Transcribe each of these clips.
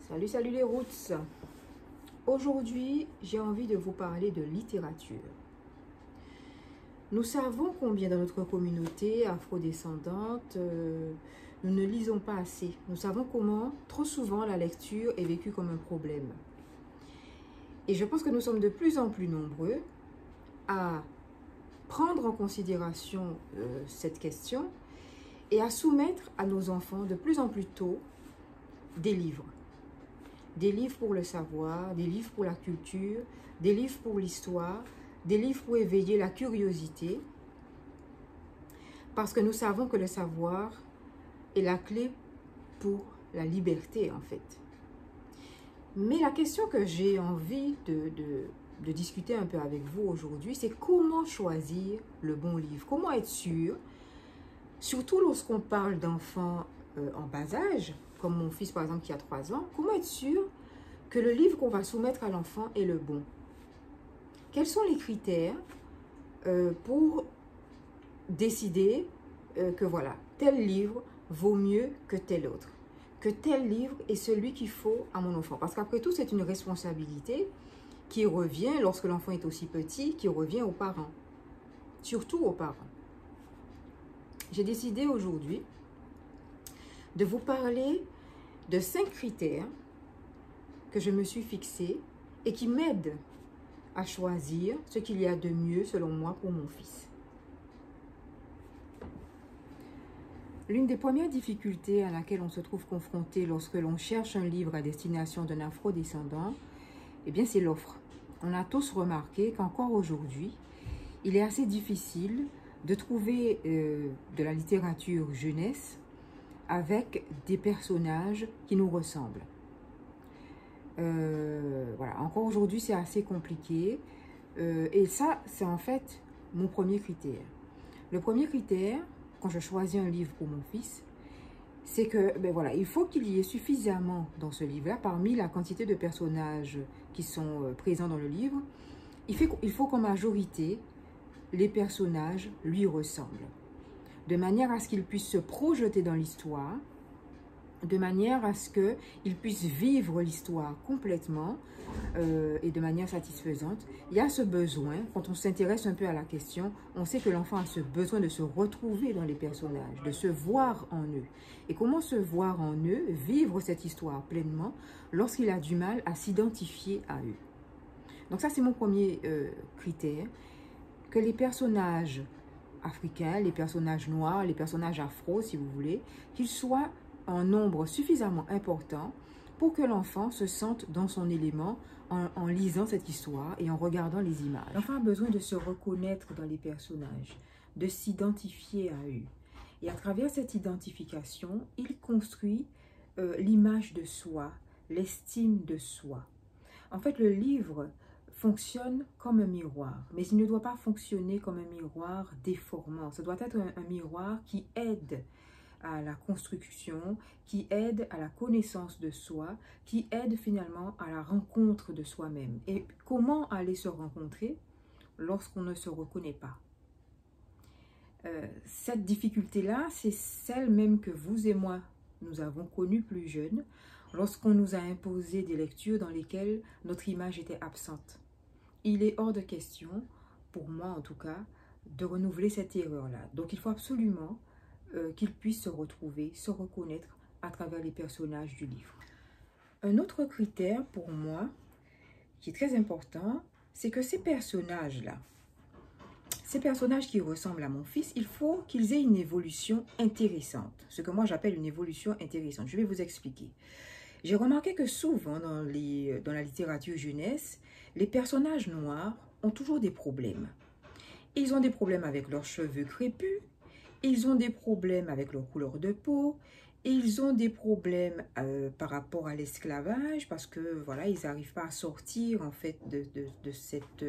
Salut, salut les roots. Aujourd'hui, j'ai envie de vous parler de littérature. Nous savons combien dans notre communauté afrodescendante, nous ne lisons pas assez. Nous savons comment, trop souvent, la lecture est vécue comme un problème. Et je pense que nous sommes de plus en plus nombreux à prendre en considération cette question et à soumettre à nos enfants de plus en plus tôt des livres. Des livres pour le savoir, des livres pour la culture, des livres pour l'histoire, des livres pour éveiller la curiosité. Parce que nous savons que le savoir est la clé pour la liberté, en fait. Mais la question que j'ai envie de discuter un peu avec vous aujourd'hui, c'est comment choisir le bon livre. Comment être sûr, surtout lorsqu'on parle d'enfants en bas âge, comme mon fils par exemple qui a 3 ans, comment être sûr que le livre qu'on va soumettre à l'enfant est le bon? Quels sont les critères pour décider que voilà, tel livre vaut mieux que tel autre? Que tel livre est celui qu'il faut à mon enfant? Parce qu'après tout, c'est une responsabilité qui revient, lorsque l'enfant est aussi petit, qui revient aux parents. Surtout aux parents. J'ai décidé aujourd'hui de vous parler de 5 critères que je me suis fixés et qui m'aident à choisir ce qu'il y a de mieux, selon moi, pour mon fils. L'une des premières difficultés à laquelle on se trouve confronté lorsque l'on cherche un livre à destination d'un afrodescendant, eh bien, c'est l'offre. On a tous remarqué qu'encore aujourd'hui, il est assez difficile de trouver de la littérature jeunesse avec des personnages qui nous ressemblent. Voilà, encore aujourd'hui, c'est assez compliqué. Et ça, c'est en fait mon premier critère. Le premier critère, quand je choisis un livre pour mon fils, c'est que, ben voilà, il faut qu'il y ait suffisamment dans ce livre-là, parmi la quantité de personnages qui sont présents dans le livre, il faut qu'en majorité, les personnages lui ressemblent. De manière à ce qu'il puisse se projeter dans l'histoire, de manière à ce qu'il puisse vivre l'histoire complètement et de manière satisfaisante. Il y a ce besoin, quand on s'intéresse un peu à la question, on sait que l'enfant a ce besoin de se retrouver dans les personnages, de se voir en eux. Et comment se voir en eux, vivre cette histoire pleinement, lorsqu'il a du mal à s'identifier à eux. Donc ça, c'est mon premier critère, que les personnages africains, les personnages noirs, les personnages afro, si vous voulez, qu'ils soient en nombre suffisamment important pour que l'enfant se sente dans son élément en lisant cette histoire et en regardant les images. L'enfant a besoin de se reconnaître dans les personnages, de s'identifier à eux. Et à travers cette identification, il construit l'image de soi, l'estime de soi. En fait, le livre fonctionne comme un miroir, mais il ne doit pas fonctionner comme un miroir déformant. Ça doit être un miroir qui aide à la construction, qui aide à la connaissance de soi, qui aide finalement à la rencontre de soi-même. Et comment aller se rencontrer lorsqu'on ne se reconnaît pas? Cette difficulté-là, c'est celle même que vous et moi, nous avons connue plus jeune, lorsqu'on nous a imposé des lectures dans lesquelles notre image était absente. Il est hors de question, pour moi en tout cas, de renouveler cette erreur-là. Donc il faut absolument qu'il puisse se retrouver, se reconnaître à travers les personnages du livre. Un autre critère pour moi, qui est très important, c'est que ces personnages-là, ces personnages qui ressemblent à mon fils, il faut qu'ils aient une évolution intéressante. Ce que moi j'appelle une évolution intéressante. Je vais vous expliquer. J'ai remarqué que souvent dans la littérature jeunesse, les personnages noirs ont toujours des problèmes. Ils ont des problèmes avec leurs cheveux crépus, ils ont des problèmes avec leur couleur de peau, ils ont des problèmes par rapport à l'esclavage, parce que voilà, ils n'arrivent pas à sortir en fait de cette...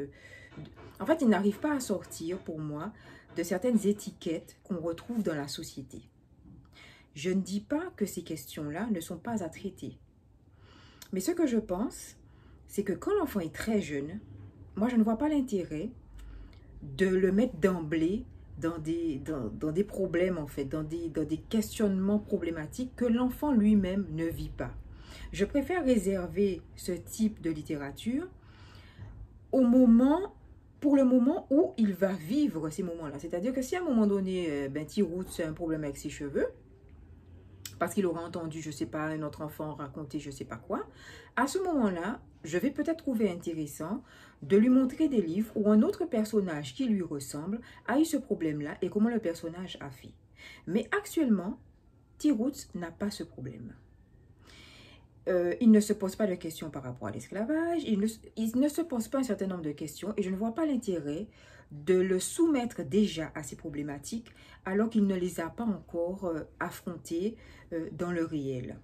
En fait, ils n'arrivent pas à sortir, pour moi, de certaines étiquettes qu'on retrouve dans la société. Je ne dis pas que ces questions-là ne sont pas à traiter. Mais ce que je pense, c'est que quand l'enfant est très jeune, moi je ne vois pas l'intérêt de le mettre d'emblée dans des problèmes en fait, dans des questionnements problématiques que l'enfant lui-même ne vit pas. Je préfère réserver ce type de littérature au moment, pour le moment où il va vivre ces moments-là. C'est-à-dire que si à un moment donné, T-Roots a un problème avec ses cheveux, parce qu'il aura entendu, je ne sais pas, un autre enfant raconter je ne sais pas quoi, à ce moment-là, je vais peut-être trouver intéressant de lui montrer des livres où un autre personnage qui lui ressemble a eu ce problème-là et comment le personnage a fait. Mais actuellement, T-Roots n'a pas ce problème. Il ne se pose pas de questions par rapport à l'esclavage, il ne se pose pas un certain nombre de questions et je ne vois pas l'intérêt de le soumettre déjà à ces problématiques alors qu'il ne les a pas encore affrontées dans le réel.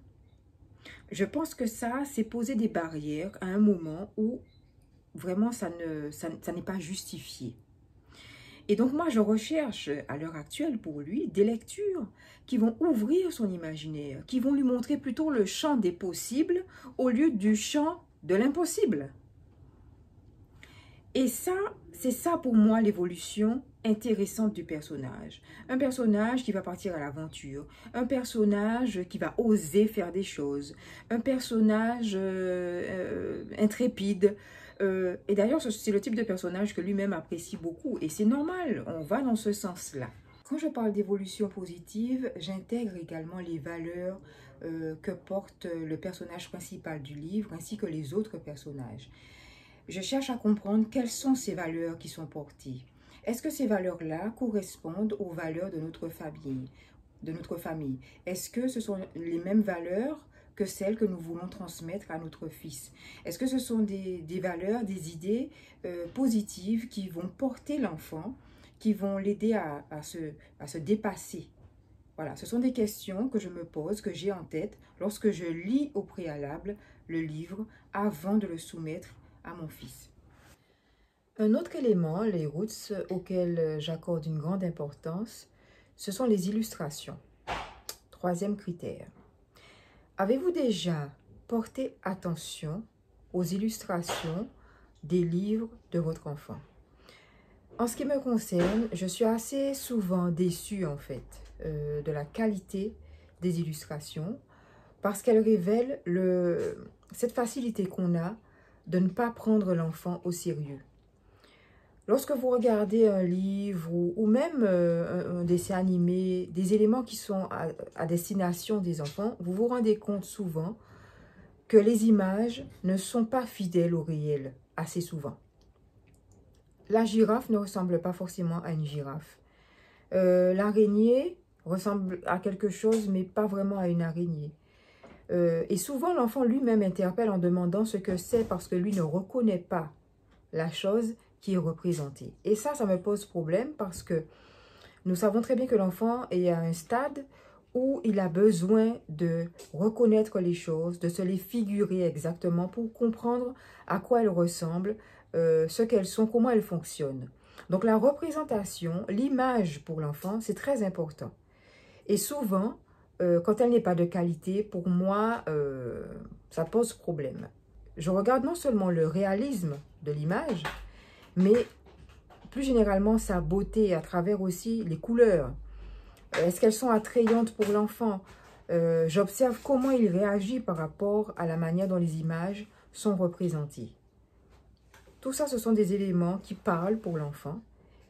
Je pense que ça, c'est poser des barrières à un moment où vraiment ça n'est pas justifié. Et donc moi, je recherche à l'heure actuelle pour lui des lectures qui vont ouvrir son imaginaire, qui vont lui montrer plutôt le champ des possibles au lieu du champ de l'impossible. Et ça, c'est ça pour moi l'évolution intéressante du personnage. Un personnage qui va partir à l'aventure, un personnage qui va oser faire des choses, un personnage intrépide. Et d'ailleurs, c'est le type de personnage que lui-même apprécie beaucoup. Et c'est normal, on va dans ce sens-là. Quand je parle d'évolution positive, j'intègre également les valeurs que porte le personnage principal du livre ainsi que les autres personnages. Je cherche à comprendre quelles sont ces valeurs qui sont portées. Est-ce que ces valeurs-là correspondent aux valeurs de notre famille? Est-ce que ce sont les mêmes valeurs que celles que nous voulons transmettre à notre fils? Est-ce que ce sont des valeurs, des idées positives qui vont porter l'enfant, qui vont l'aider à se dépasser? Voilà, ce sont des questions que je me pose, que j'ai en tête lorsque je lis au préalable le livre avant de le soumettre à mon fils. Un autre élément, les roots, auquel j'accorde une grande importance, ce sont les illustrations. Troisième critère. Avez-vous déjà porté attention aux illustrations des livres de votre enfant? En ce qui me concerne, je suis assez souvent déçue en fait de la qualité des illustrations parce qu'elles révèlent cette facilité qu'on a de ne pas prendre l'enfant au sérieux. Lorsque vous regardez un livre ou même un dessin animé, des éléments qui sont à destination des enfants, vous vous rendez compte souvent que les images ne sont pas fidèles au réel, assez souvent. La girafe ne ressemble pas forcément à une girafe. L'araignée ressemble à quelque chose, mais pas vraiment à une araignée. Et souvent, l'enfant lui-même interpelle en demandant ce que c'est parce que lui ne reconnaît pas la chose qui est représentée. Et ça me pose problème parce que nous savons très bien que l'enfant est à un stade où il a besoin de reconnaître les choses, de se les figurer exactement pour comprendre à quoi elles ressemblent, ce qu'elles sont, comment elles fonctionnent. Donc la représentation, l'image pour l'enfant, c'est très important. Et souvent, quand elle n'est pas de qualité, pour moi, ça pose problème. Je regarde non seulement le réalisme de l'image, mais plus généralement sa beauté à travers aussi les couleurs. Est-ce qu'elles sont attrayantes pour l'enfant? J'observe comment il réagit par rapport à la manière dont les images sont représentées. Tout ça, ce sont des éléments qui parlent pour l'enfant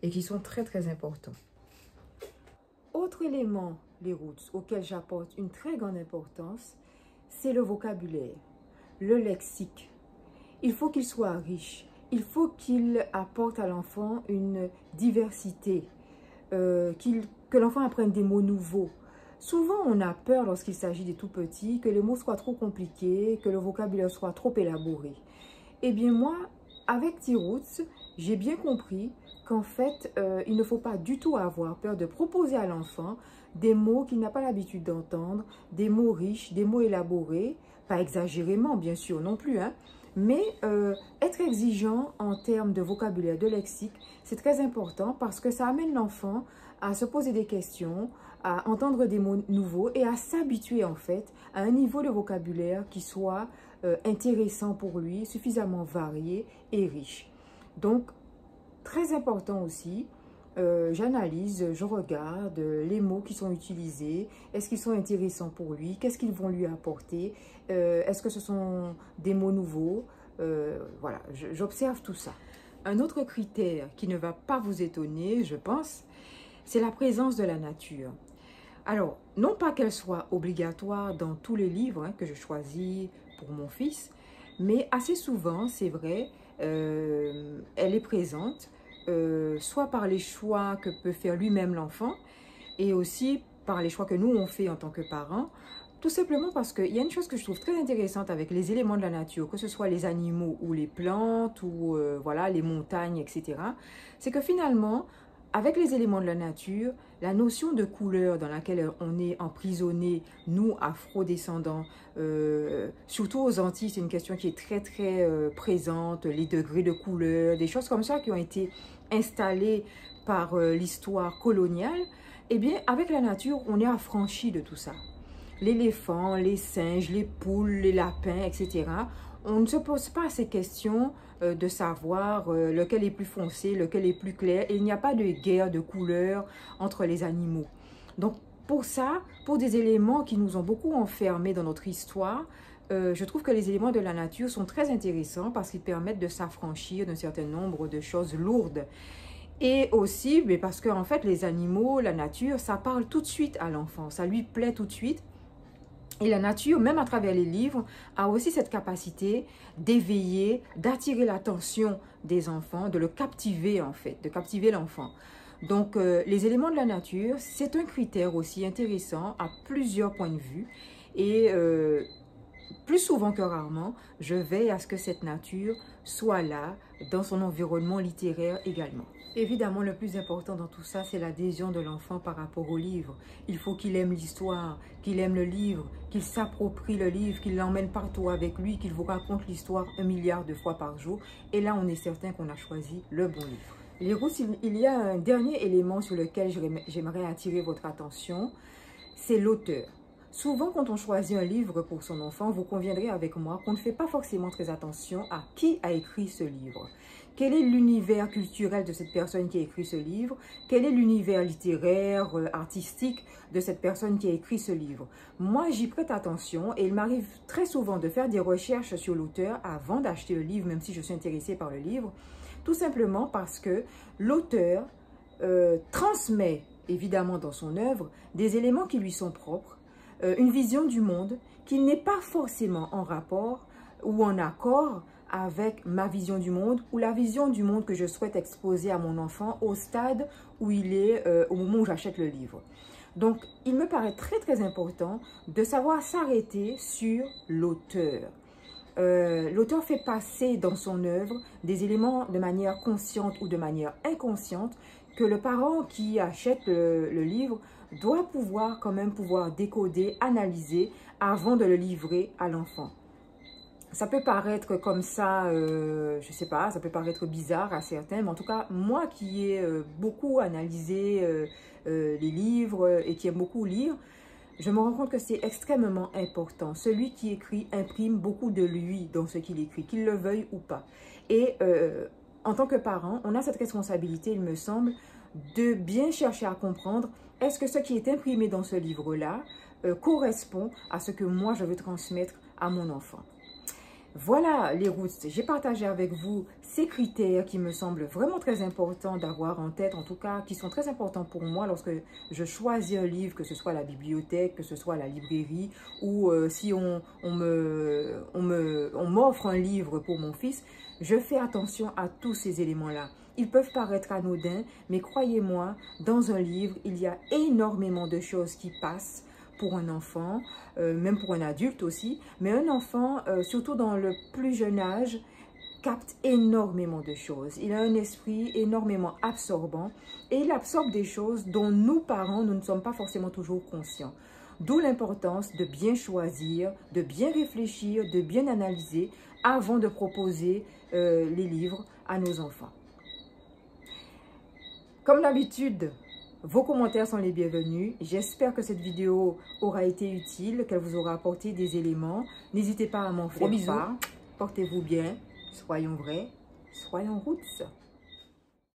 et qui sont très très importants. Autre élément, les roots, auquel j'apporte une très grande importance, c'est le vocabulaire, le lexique. Il faut qu'il soit riche. Il faut qu'il apporte à l'enfant une diversité, que l'enfant apprenne des mots nouveaux. Souvent, on a peur lorsqu'il s'agit des tout-petits, que les mots soient trop compliqués, que le vocabulaire soit trop élaboré. Eh bien moi, avec T-Roots, j'ai bien compris qu'en fait, il ne faut pas du tout avoir peur de proposer à l'enfant des mots qu'il n'a pas l'habitude d'entendre, des mots riches, des mots élaborés, pas exagérément bien sûr non plus, hein, mais être exigeant en termes de vocabulaire, de lexique, c'est très important parce que ça amène l'enfant à se poser des questions, à entendre des mots nouveaux et à s'habituer en fait à un niveau de vocabulaire qui soit intéressant pour lui, suffisamment varié et riche. Donc, très important aussi j'analyse, je regarde les mots qui sont utilisés, est-ce qu'ils sont intéressants pour lui, qu'est-ce qu'ils vont lui apporter, est-ce que ce sont des mots nouveaux, voilà, j'observe tout ça. Un autre critère qui ne va pas vous étonner, je pense, c'est la présence de la nature. Alors, non pas qu'elle soit obligatoire dans tous les livres que je choisis pour mon fils, mais assez souvent, c'est vrai, elle est présente, soit par les choix que peut faire lui-même l'enfant, et aussi par les choix que nous, on fait en tant que parents, tout simplement parce qu'il y a une chose que je trouve très intéressante avec les éléments de la nature, que ce soit les animaux ou les plantes, ou voilà, les montagnes, etc., c'est que finalement, avec les éléments de la nature, la notion de couleur dans laquelle on est emprisonné, nous, afro-descendants, surtout aux Antilles, c'est une question qui est très, très présente, les degrés de couleur, des choses comme ça qui ont été installées par l'histoire coloniale, eh bien, avec la nature, on est affranchi de tout ça. L'éléphant, les singes, les poules, les lapins, etc., on ne se pose pas ces questions de savoir lequel est plus foncé, lequel est plus clair. Et il n'y a pas de guerre de couleurs entre les animaux. Donc, pour ça, pour des éléments qui nous ont beaucoup enfermés dans notre histoire, je trouve que les éléments de la nature sont très intéressants parce qu'ils permettent de s'affranchir d'un certain nombre de choses lourdes. Et aussi, mais parce qu'en fait, les animaux, la nature, ça parle tout de suite à l'enfant. Ça lui plaît tout de suite. Et la nature, même à travers les livres, a aussi cette capacité d'éveiller, d'attirer l'attention des enfants, de le captiver en fait, de captiver l'enfant. Donc, les éléments de la nature, c'est un critère aussi intéressant à plusieurs points de vue. Et plus souvent que rarement, je veille à ce que cette nature soit là, dans son environnement littéraire également. Évidemment, le plus important dans tout ça, c'est l'adhésion de l'enfant par rapport au livre. Il faut qu'il aime l'histoire, qu'il aime le livre, qu'il s'approprie le livre, qu'il l'emmène partout avec lui, qu'il vous raconte l'histoire 1 milliard de fois par jour. Et là, on est certain qu'on a choisi le bon livre. Les rousses, il y a un dernier élément sur lequel j'aimerais attirer votre attention, c'est l'auteur. Souvent, quand on choisit un livre pour son enfant, vous conviendrez avec moi qu'on ne fait pas forcément très attention à qui a écrit ce livre. Quel est l'univers culturel de cette personne qui a écrit ce livre? Quel est l'univers littéraire, artistique de cette personne qui a écrit ce livre? Moi, j'y prête attention et il m'arrive très souvent de faire des recherches sur l'auteur avant d'acheter le livre, même si je suis intéressée par le livre, tout simplement parce que l'auteur transmet, évidemment dans son œuvre, des éléments qui lui sont propres, une vision du monde qui n'est pas forcément en rapport ou en accord avec ma vision du monde ou la vision du monde que je souhaite exposer à mon enfant au stade où il est au moment où j'achète le livre. Donc, il me paraît très très important de savoir s'arrêter sur l'auteur. L'auteur fait passer dans son œuvre des éléments de manière consciente ou de manière inconsciente que le parent qui achète le livre doit quand même pouvoir décoder, analyser avant de le livrer à l'enfant. Ça peut paraître comme ça, je sais pas, ça peut paraître bizarre à certains, mais en tout cas, moi qui ai beaucoup analysé les livres et qui aime beaucoup lire, je me rends compte que c'est extrêmement important. Celui qui écrit imprime beaucoup de lui dans ce qu'il écrit, qu'il le veuille ou pas. Et en tant que parent, on a cette responsabilité, il me semble, de bien chercher à comprendre est-ce que ce qui est imprimé dans ce livre-là correspond à ce que moi je veux transmettre à mon enfant. Voilà les routes, j'ai partagé avec vous ces critères qui me semblent vraiment très importants d'avoir en tête, en tout cas qui sont très importants pour moi lorsque je choisis un livre, que ce soit à la bibliothèque, que ce soit à la librairie ou si on m'offre un livre pour mon fils, je fais attention à tous ces éléments-là. Ils peuvent paraître anodins, mais croyez-moi, dans un livre, il y a énormément de choses qui passent pour un enfant, même pour un adulte aussi. Mais un enfant, surtout dans le plus jeune âge, capte énormément de choses. Il a un esprit énormément absorbant et il absorbe des choses dont nous, parents, nous ne sommes pas forcément toujours conscients. D'où l'importance de bien choisir, de bien réfléchir, de bien analyser avant de proposer les livres à nos enfants. Comme d'habitude, vos commentaires sont les bienvenus. J'espère que cette vidéo aura été utile, qu'elle vous aura apporté des éléments. N'hésitez pas à m'en faire part. Portez-vous bien, soyons vrais, soyons roots.